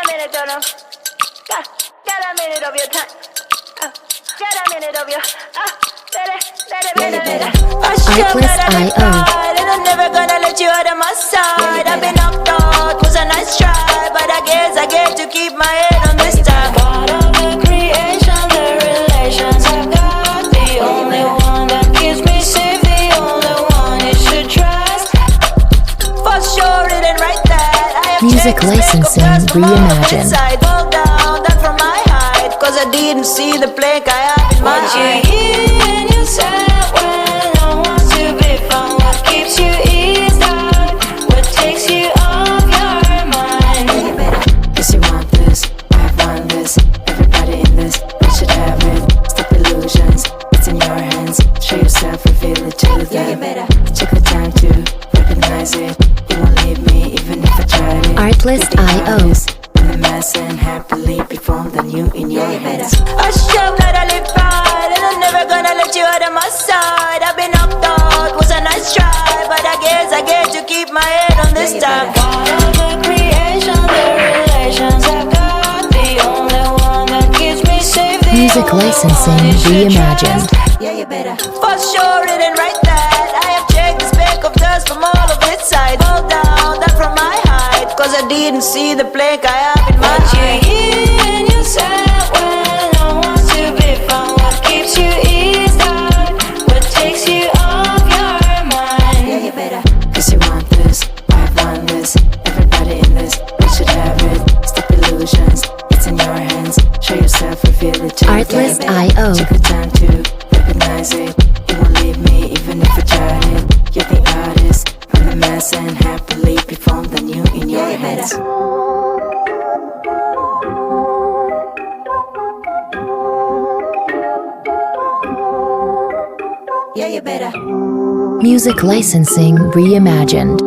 minute, don't know. Got a minute of your time. Got a minute of your. Artlist.io. And I'm never gonna let you out of my side. I've been knocked out, was a nice try, but I guess I get to keep my head on this time. Part of the creation, the relations I got, the only one that keeps me safe, the only one you should trust. For sure, it ain't right that I have Music licensing reimagined. Fall down, that from my height, cause I didn't see the plank I have in my eye. What you hear in yourself when no one's to be found? What keeps you eased out? What takes you off your mind? Yes, you want this, I want this. Everybody in this, we should have it. Stop illusions, it's in your hands. Show yourself, reveal it to them. Take the time to recognize it. You won't leave me even if I tried it. Artlist.io. In the mess and happily perform the new in your hands. I show that I live right, and I'm never gonna let you out of my side. I've been knocked out, was a nice try, but I guess I get to keep my head on this time. Part of the creation, the relations I got, the only one that keeps me safe. Music licensing reimagined. For sure, it ain't right that I have checked the speck of dust from all of its side. Hold down, that from my height, cause I didn't see the plank I have in my eye. You hear in yourself when no one's to be found? What keeps you eased out? What takes you off your mind? Cause you want this, I want this. Everybody in this, we should have it. Stop illusions, it's in your hands. Show yourself, reveal it to Artlist.io. Take the time to recognize it. You won't leave me even if I tried it. You're the artist, from the mess and happily perform the new in your hands. Yeah, you better. Music licensing reimagined.